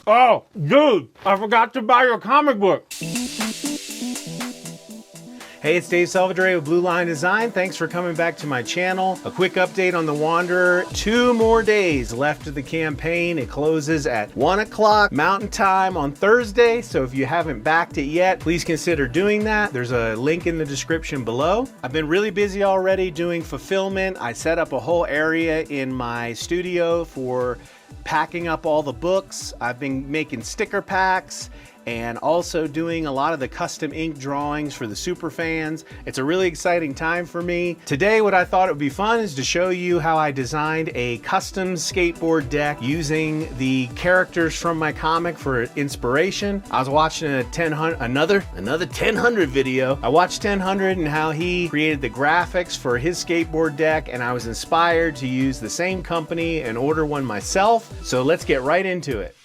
Oh, dude, I forgot to buy your comic book. Hey, it's Dave Salvadore with Blueline Design. Thanks for coming back to my channel. A quick update on the Wanderer. 2 more days left of the campaign. It closes at 1 o'clock Mountain Time on Thursday. So if you haven't backed it yet, please consider doing that. There's a link in the description below. I've been really busy already doing fulfillment. I set up a whole area in my studio for packing up all the books. I've been making sticker packs and also doing a lot of the custom ink drawings for the super fans. It's a really exciting time for me. Today, what I thought it would be fun is to show you how I designed a custom skateboard deck using the characters from my comic for inspiration. I was watching a another 1000 video. I watched 1000 and how he created the graphics for his skateboard deck, and I was inspired to use the same company and order one myself. So let's get right into it.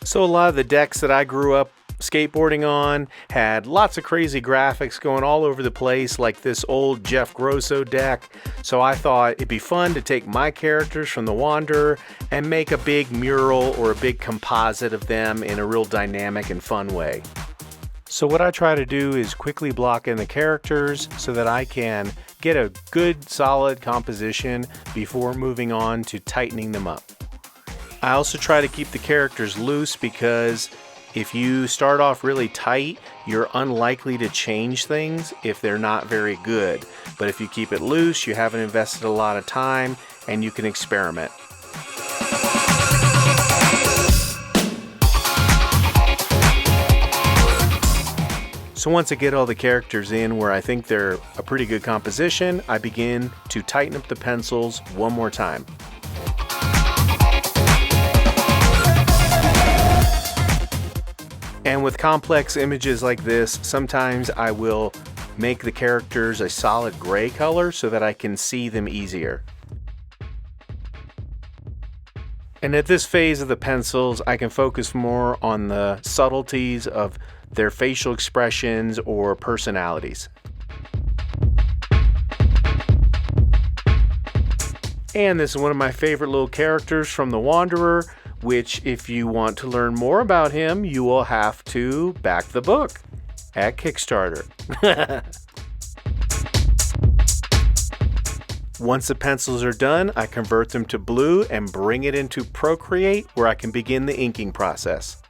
So a lot of the decks that I grew up skateboarding on had lots of crazy graphics going all over the place, like this old Jeff Grosso deck. So I thought it'd be fun to take my characters from the Wanderer and make a big mural or a big composite of them in a real dynamic and fun way. So what I try to do is quickly block in the characters so that I can get a good solid composition before moving on to tightening them up. I also try to keep the characters loose because if you start off really tight, you're unlikely to change things if they're not very good. But if you keep it loose, you haven't invested a lot of time and you can experiment. So once I get all the characters in where I think they're a pretty good composition, I begin to tighten up the pencils one more time. And with complex images like this, sometimes I will make the characters a solid gray color so that I can see them easier. And at this phase of the pencils, I can focus more on the subtleties of their facial expressions or personalities. And this is one of my favorite little characters from the Wanderer, which if you want to learn more about him, you will have to back the book at Kickstarter. Once the pencils are done, I convert them to blue and bring it into Procreate where I can begin the inking process.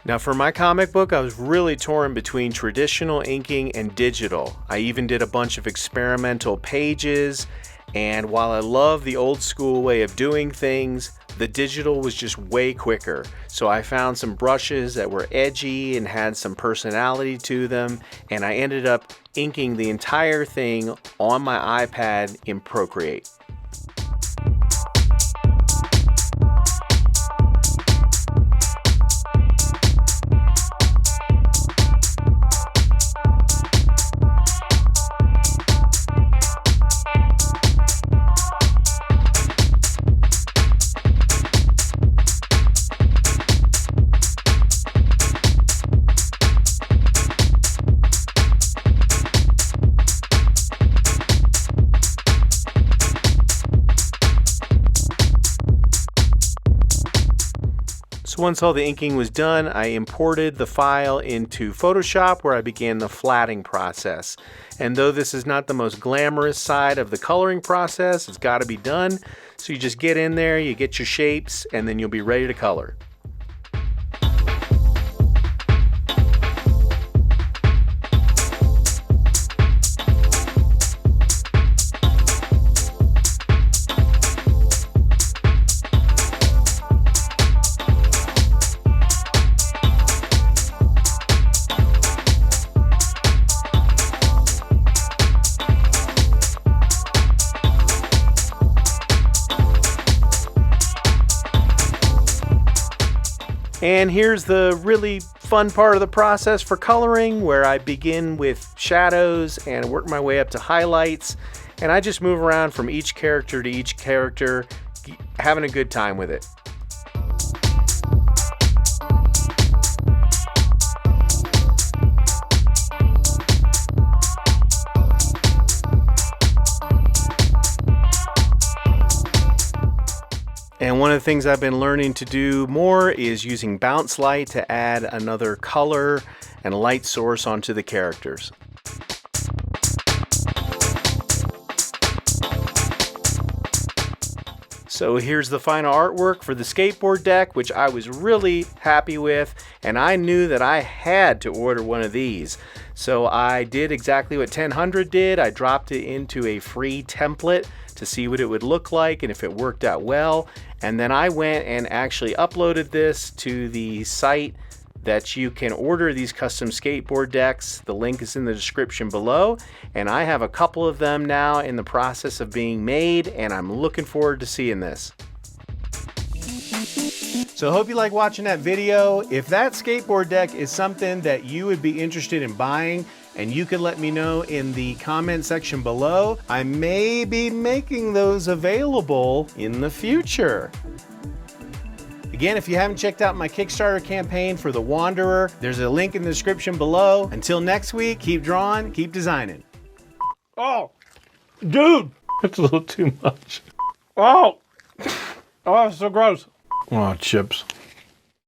Now for my comic book, I was really torn between traditional inking and digital. I even did a bunch of experimental pages. And while I love the old school way of doing things, the digital was just way quicker. So I found some brushes that were edgy and had some personality to them, and I ended up inking the entire thing on my iPad in Procreate. So once all the inking was done, I imported the file into Photoshop where I began the flatting process. And though this is not the most glamorous side of the coloring process, it's got to be done. So you just get in there, you get your shapes, and then you'll be ready to color. And here's the really fun part of the process for coloring, where I begin with shadows and work my way up to highlights. And I just move around from each character to each character, having a good time with it. And one of the things I've been learning to do more is using bounce light to add another color and light source onto the characters. So here's the final artwork for the skateboard deck, which I was really happy with, and I knew that I had to order one of these. So I did exactly what 1000 did. I dropped it into a free template to see what it would look like and if it worked out well. And then I went and actually uploaded this to the site that you can order these custom skateboard decks. The link is in the description below, and I have a couple of them now in the process of being made, and I'm looking forward to seeing this. So I hope you like watching that video. If that skateboard deck is something that you would be interested in buying, and you can let me know in the comment section below, I may be making those available in the future. Again, if you haven't checked out my Kickstarter campaign for The Wanderer, there's a link in the description below. Until next week, keep drawing, keep designing. Oh, dude, that's a little too much. Oh, it's so gross. Oh, chips.